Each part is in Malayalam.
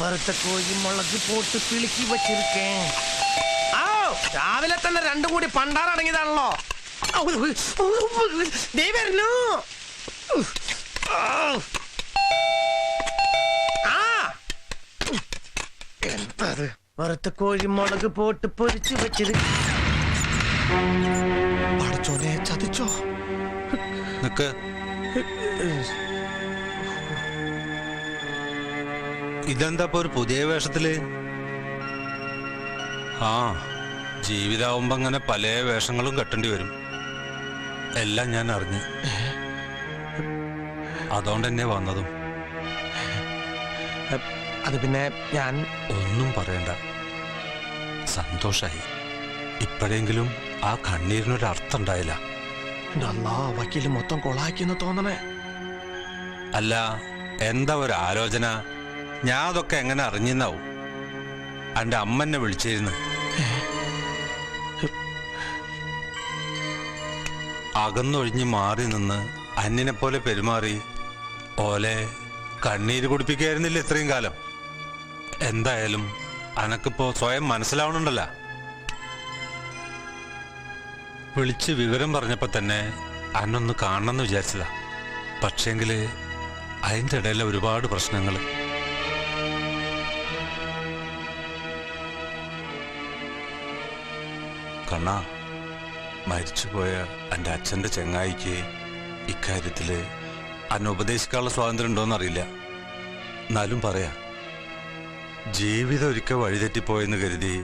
വറുത്ത കോഴി മുളക് പോട്ട് പിളുക്കി വച്ചിരിക്കേ. രാവിലെ തന്നെ രണ്ടും കൂടി പണ്ടാറടങ്ങിയതാണല്ലോ. വരുന്നു. എന്തത്? വറുത്ത കോഴി മുളക് പോട്ട് പൊരിച്ചു വെച്ചത്. പടച്ചോനെ, ചതിച്ചോ? നിക്ക്. ഇതെന്താ ഒരു പുതിയ വേഷത്തില്? ആ, ജീവിതാവുമ്പോ അങ്ങനെ പല വേഷങ്ങളും കെട്ടേണ്ടി വരും. എല്ലാം ഞാൻ അറിഞ്ഞു. അതുകൊണ്ട് തന്നെ വന്നതും. അത് പിന്നെ ഞാൻ ഒന്നും പറയണ്ട. സന്തോഷായി. ഇപ്പോഴെങ്കിലും ആ കണ്ണീരിനൊരു അർത്ഥം ഉണ്ടായില്ല. വക്കീല് മൊത്തം കൊളാക്കിന്ന് തോന്നണേ. അല്ല, എന്താ ഒരു ആലോചന? ഞാൻ അതൊക്കെ എങ്ങനെ അറിഞ്ഞെന്നാവും. എൻ്റെ അമ്മ എന്നെ വിളിച്ചിരുന്നു. അകന്നൊഴിഞ്ഞ് മാറി നിന്ന് അന്യനെ പോലെ പെരുമാറി ഓലെ കണ്ണീര് കുടിപ്പിക്കായിരുന്നില്ല ഇത്രയും കാലം. എന്തായാലും അനക്കിപ്പോ സ്വയം മനസ്സിലാവണുണ്ടല്ലോ. വിളിച്ച് വിവരം പറഞ്ഞപ്പോ തന്നെ അന്നൊന്ന് കാണണമെന്ന് വിചാരിച്ചതാ. പക്ഷേങ്കില് അതിൻ്റെ ഇടയിലെ ഒരുപാട് പ്രശ്നങ്ങൾ. കണ്ണാ, മരിച്ചുപോയ എൻ്റെ അച്ഛൻ്റെ ചെങ്ങായിക്ക് ഇക്കാര്യത്തില് അന്നെ ഉപദേശിക്കാനുള്ള സ്വാതന്ത്ര്യം ഉണ്ടോയെന്നറിയില്ല. എന്നാലും പറയാ, ജീവിതം ഒരിക്കൽ വഴിതെറ്റിപ്പോയെന്ന് കരുതി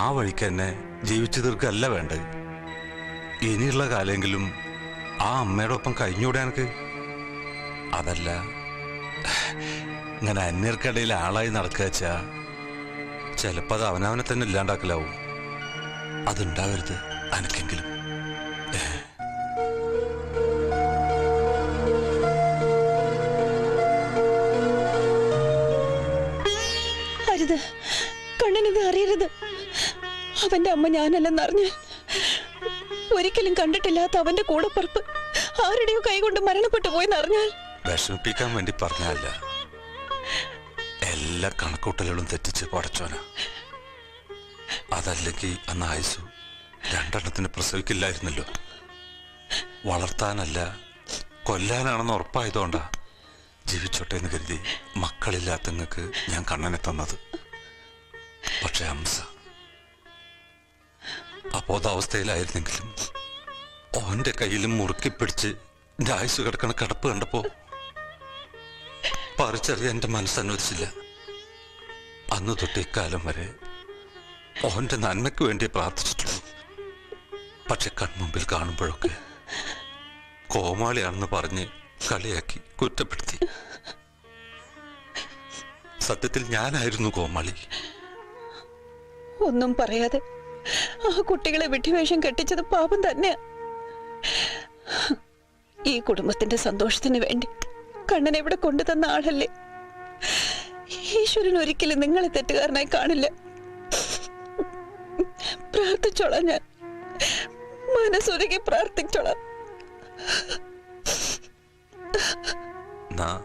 ആ വഴിക്ക് തന്നെ ജീവിച്ചു തീർക്കല്ല വേണ്ടത്. ഇനിയുള്ള കാലെങ്കിലും ആ അമ്മയുടെ ഒപ്പം കഴിഞ്ഞൂടെ എനിക്ക്? അതല്ല, ഇങ്ങനെ അന്യർക്കിടയിൽ ആളായി നടക്കുക വെച്ചാ ചിലപ്പോൾ അത് അവനവനെ തന്നെ ഇല്ലാണ്ടാക്കലാവും. അതുണ്ടാവരുത് അനക്കെങ്കിലും. അരുത്, കണ്ണനിത് അറിയരുത്. അവന്റെ അമ്മ ഞാനല്ലെന്നറിഞ്ഞാൽ ഒരിക്കലും കണ്ടിട്ടില്ലാത്ത അവന്റെ കൂടപ്പുറപ്പ് ആരുടെയോ കൈകൊണ്ട് മരണപ്പെട്ടു പോയെന്നറിഞ്ഞാൽ. വിഷമിപ്പിക്കാൻ വേണ്ടി പറഞ്ഞല്ല, എല്ലാ കണക്കൂട്ടലുകളും തെറ്റിച്ച് പടച്ചോന. അതല്ലെങ്കിൽ അന്ന് ആയുസു രണ്ടെണ്ണത്തിന് പ്രസവിക്കില്ലായിരുന്നല്ലോ. വളർത്താനല്ല കൊല്ലാനാണെന്ന് ഉറപ്പായതുകൊണ്ടാ ജീവിച്ചോട്ടെ എന്ന് കരുതി മക്കളില്ലാത്തങ്ങൾക്ക് ഞാൻ കണ്ണനെ തന്നത്. പക്ഷെ ഹംസ അബോധാവസ്ഥയിലായിരുന്നെങ്കിലും ഓന്റെ കയ്യിലും മുറുക്കി പിടിച്ച് എൻ്റെ ആയുസ് കിടക്കണ കിടപ്പ് കണ്ടപ്പോ പറിച്ചറിയാൻ എൻ്റെ മനസ്സനുവദിച്ചില്ല. അന്ന് തൊട്ട് ഇക്കാലം വരെ ഓന്റെ നന്മയ്ക്ക് വേണ്ടി പ്രാർത്ഥിച്ചിട്ടുള്ളൂ. പക്ഷെ കൺമുമ്പിൽ കാണുമ്പോഴൊക്കെ കോമാളിയാണെന്ന് പറഞ്ഞ് കളിയാക്കി കുറ്റപ്പെടുത്തി. സത്യത്തിൽ ഞാനായിരുന്നു കോമാളി. ഒന്നും പറയാതെ ആ കുട്ടികളെ വിഡ്ഢിവേഷം കെട്ടിച്ചത് പാപം തന്നെയാ. ഈ കുടുംബത്തിന്റെ സന്തോഷത്തിന് വേണ്ടി കണ്ണനെ ഇവിടെ കൊണ്ടുതന്ന ആളല്ലേ. ഈശ്വരൻ ഒരിക്കലും നിങ്ങളെ തെറ്റുകാരനായി കാണില്ല. പ്രാർത്ഥിച്ചോളാം, ഞാൻ മനസ്സൊരുക്കി പ്രാർത്ഥിച്ചോളാം. ഞാൻ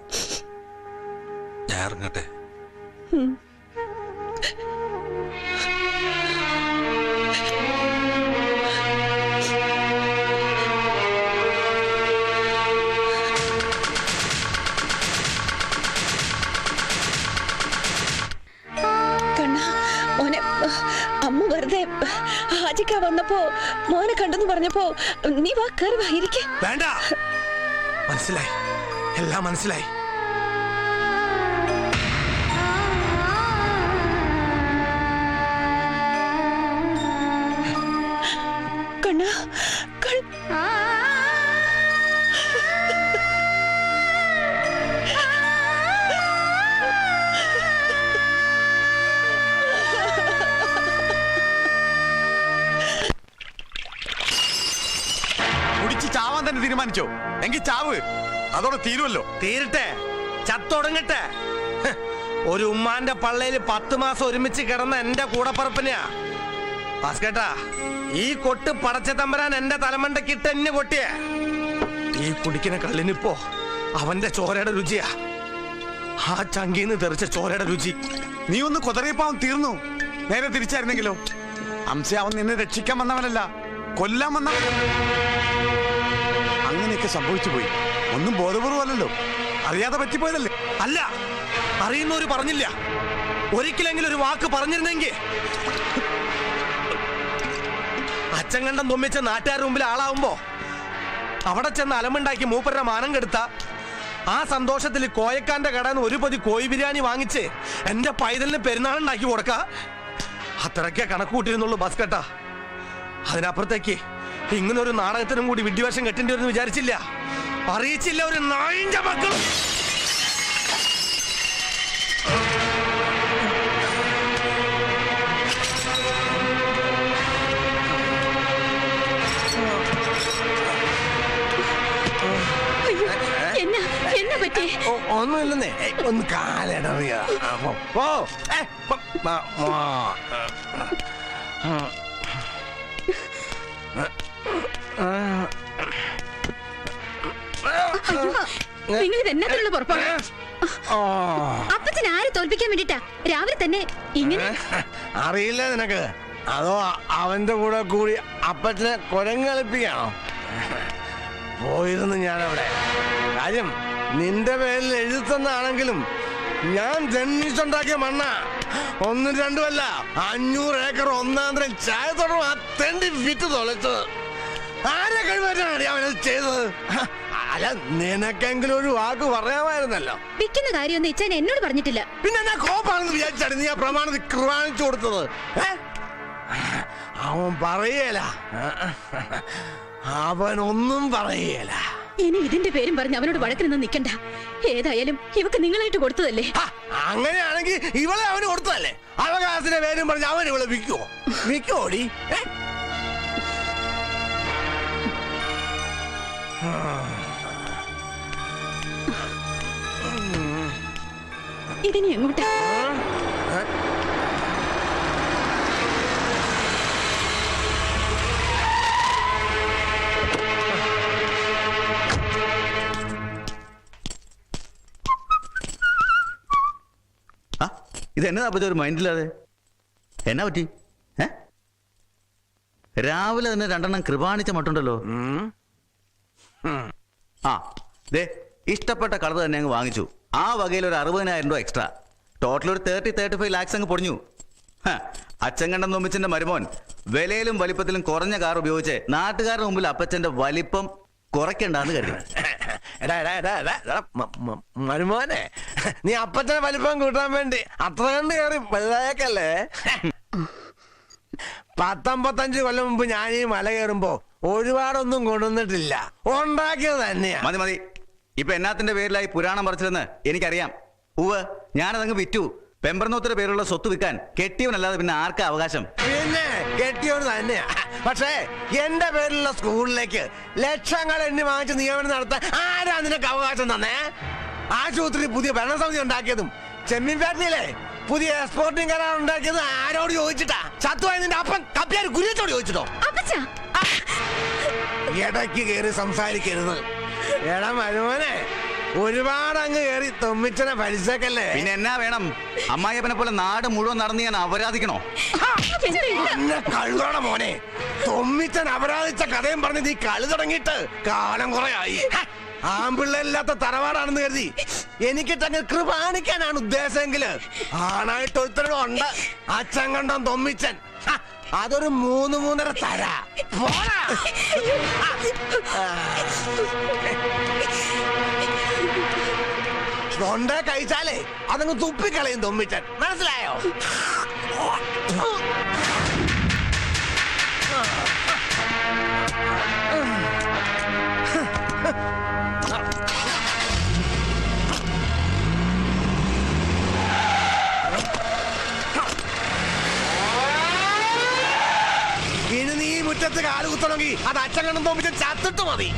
ഇറങ്ങട്ടെ. അമ്മ വെറുതെ ഹാജിക്ക വന്നപ്പോ മോനെ കണ്ടെന്ന് പറഞ്ഞപ്പോ നീ വാ, കയറി വാ, ഇരിക്ക. വേണ്ട, മനസ്സിലായി, എല്ലാം മനസ്സിലായി. കണ്ണ ചാവാൻ തന്നെ തീരുമാനിച്ചോ? എങ്കിൽ ചാവ്, അതോടെ തീരുമല്ലോ. തീരട്ടെ, ചത്തൊടങ്ങട്ടെ. ഒരു ഉമ്മാന്റെ പള്ളയിൽ 10 മാസം ഒരുമിച്ച് കിടന്ന എന്റെ കൂടപ്പറപ്പിനെയാ ഭാസ്കേട്ടാ ഈ കൊട്ട് പടച്ച തമ്പരാൻ എന്റെ തലമണ്ടക്കിട്ട് എന്നെ കൊട്ടിയേ. ഈ കുടിക്കുന്ന കള്ളിനിപ്പോ അവന്റെ ചോരയുടെ രുചിയാ. ആ ചങ്കീന്ന് തെറിച്ച ചോരയുടെ രുചി. നീ ഒന്ന് കൊതറിയപ്പാവൻ തീർന്നു. നേരെ തിരിച്ചായിരുന്നെങ്കിലോ? അംസ അവൻ നിന്നെ രക്ഷിക്കാൻ വന്നവനല്ല, കൊല്ലാൻ വന്നവൻ. അങ്ങനെയൊക്കെ സംഭവിച്ചു പോയി. ഒന്നും ബോധപൂർവമല്ലല്ലോ, അറിയാതെ പറ്റിപ്പോയതല്ലേ? അല്ല, അറിയുന്നവര് പറഞ്ഞില്ല. ഒരിക്കലെങ്കിലും ഒരു വാക്ക് പറഞ്ഞിരുന്നെങ്കിൽ അച്ഛൻ കണ്ടം തുമ്മിച്ച നാട്ടുകാരുടെ മുമ്പിൽ ആളാവുമ്പോ അവിടെ ചെന്ന് അലമുണ്ടാക്കി മൂപ്പരുടെ മാനം കെടുത്ത ആ സന്തോഷത്തിൽ കോയക്കാന്റെ കടന്ന് ഒരു പൊതി കോഴി ബിരിയാണി വാങ്ങിച്ച് എന്റെ പൈതലിന് പെരുന്നാളുണ്ടാക്കി കൊടുക്ക. അത്രയ്ക്കേ കണക്ക് കൂട്ടിയിരുന്നുള്ളൂ ബസ് കേട്ടാ. അതിനപ്പുറത്തേക്ക് ഇങ്ങനെ ഒരു നാടകത്തിനും കൂടി വിഡ്ഢിവേഷം കെട്ടേണ്ടി വരുമെന്ന് വിചാരിച്ചില്ല, അറിയിച്ചില്ല ഒരു നായിന്റെ മക്കളും. ഒന്നുമില്ലെന്നേ, ഒന്ന് കാലിടറിയ. നിങ്ങൾ ഇതെന്നാത്തിനുള്ള പുറപ്പാണ്? അപ്പച്ചൻ ആരെ തോൽപ്പിക്കാൻ വേണ്ടിട്ടാ രാവിലെ തന്നെ ഇങ്ങനെ? അറിയില്ല നിനക്ക്? അതോ അവന്റെ കൂടെ കൂടി അപ്പച്ചനെ കുരങ്ങളിപ്പിക്കാണോ? പോയിരുന്നു ഞാനവിടെ. കാര്യം നിന്റെ പേരിൽ എഴുതുന്നാണെങ്കിലും ഞാൻ ജന്മിച്ചുണ്ടാക്കിയ മണ്ണ. ഒന്നും രണ്ടുമല്ല, 500 ഏക്കർ ഒന്നാന്തരം ചായ തുടരും ആ തെണ്ടി വിറ്റ് തൊലച്ചത്. ആരെ കഴിവാറ്റാണ് അവനത് ചെയ്തത്? അല്ല, നിനക്കെങ്കിലും ഒരു വാക്ക് പറയാമായിരുന്നല്ലോ. വിൽക്കുന്ന കാര്യമൊന്നും ഇച്ചാൻ എന്നോട് പറഞ്ഞിട്ടില്ല. പിന്നെ എന്നാ കോപ്പാണെന്ന് വിചാരിച്ചാണ് നീ ആ പ്രമാണത്തിൽ കുർബാനിച്ചു കൊടുത്തത്? അവൻ പറയല, അവനൊന്നും പറയല. ഇനി ഇതിന്റെ പേരും പറഞ്ഞ് അവനോട് വഴക്കിനൊന്നും നിൽക്കണ്ട. ഏതായാലും ഇവക്ക് നിങ്ങളായിട്ട് കൊടുത്തതല്ലേ. അങ്ങനെയാണെങ്കിൽ ഇവളെ അവന് കൊടുത്തതല്ലേ? അവകാശത്തിന്റെ പേരും പറഞ്ഞ് അവൻ ഇവളെ വിൽക്കോടി? ഇതിനി എങ്ങോട്ടാ? ഇത് എന്നതാ പറ്റി ഒരു മൈൻഡില്ലാതെ? എന്നാ പറ്റി? രാവിലെ തന്നെ 2 കൃപാണിച്ച മട്ടുണ്ടല്ലോ. ആ ദേ, ഇഷ്ടപ്പെട്ട കളർ തന്നെ അങ്ങ് വാങ്ങിച്ചു. ആ വകയിൽ ഒരു 60,000 രൂപ എക്സ്ട്രാ. ടോട്ടൽ ഒരു 30-35 ലാക്സ് അങ്ങ് പൊടിഞ്ഞു. അച്ഛൻ കണ്ടം നോമിച്ചിന്റെ മരുമോൻ വിലയിലും വലിപ്പത്തിലും കുറഞ്ഞ കാർ ഉപയോഗിച്ച് നാട്ടുകാരുടെ മുമ്പിൽ അപ്പച്ചന്റെ വലിപ്പം കുറയ്ക്കണ്ടെന്ന് കരുതി. മരുമോനെ, നീ അപ്പച്ചനെ വലിപ്പം കൂട്ടാൻ വേണ്ടി അത്ര കണ്ട് കയറി വലുതായേക്കല്ലേ? 10-55 കൊല്ലം മുമ്പ് ഞാൻ ഈ മല കയറുമ്പോ ഒരുപാടൊന്നും കൊണ്ടുവന്നിട്ടില്ല, ഉണ്ടാക്കിയത് തന്നെയാ. മതി മതി, ഇപ്പൊ എന്നാത്തിന്റെ പേരിലായി പുരാണം പറിച്ചില്ലെന്ന് എനിക്കറിയാം. ഉവ്, ഞാനതങ്ങ് വിറ്റു. പെമ്പർനോത്തിന്റെ പേരുള്ള സ്വത്ത് വിൽക്കാൻ കെട്ടിയവനല്ലാതെ പിന്നെ ആർക്കാ അവകാശം? പിന്നെ കെട്ടിയവന് തന്നെയാ. പക്ഷേ എന്റെ പേരിലുള്ള സ്കൂളിലേക്ക് ലക്ഷങ്ങൾ എണ്ണി വാങ്ങിച്ച് നിയമനം നടത്താൻ ആരാ നിനക്ക് അവകാശം തന്നേ? ആശുപത്രി പുതിയ ഭരണസമിതി ഉണ്ടാക്കിയതും ചെമ്മീൻ ഫാക്ടറിയിലെ പുതിയ എക്സ്പോർട്ടിംഗ് കരാർ ഉണ്ടാക്കിയത് ആരോട് ചോദിച്ചിട്ടാ? ചത്തുവായി നിന്റെ അപ്പൻ കപ്പിയാർ കുര്യത്തോട് ചോദിച്ചിട്ടോ? ഇടയ്ക്ക് കയറി സംസാരിക്കരുത്. എടാ മരുമോനെ, ഒരുപാട് അങ്ങ് കയറി തൊമ്മിച്ചനെ പരിസക്കല്ലേ? പിന്നെ എന്നാ വേണം? അമ്മായിയപ്പനെ പോലെ നാട് മുഴുവൻ നടന്ന് ഞാൻ അപരാധിക്കണോ? എന്നെ കഴുകണ മോനെ. തൊമ്മിച്ചൻ അപരാധിച്ച കഥയും പറഞ്ഞ് നീ കളി തുടങ്ങിയിട്ട് കാലം കുറെ ആയി. ആമ്പിള്ളേരില്ലാത്ത തറവാടാണെന്ന് കരുതി എനിക്കിട്ടങ്ങ് കൃപാണിക്കാനാണ് ഉദ്ദേശമെങ്കില് ആണായിട്ട് ഒരുത്തരുണ്ട് അച്ഛൻ കണ്ടം തൊമ്മിച്ചൻ. അതൊരു 3-3.5 തരാ. പോരാ, തൊണ്ട കഴിച്ചാലേ അതങ്ങ് തുപ്പിക്കളയും തൊമ്മിച്ചൻ, മനസ്സിലായോ? ഇനി നീ മുറ്റത്ത് കാല് കുത്തണമെങ്കിൽ അത് അച്ഛൻ കണ്ടും തോന്നിച്ച് ചത്തിട്ട് മതി.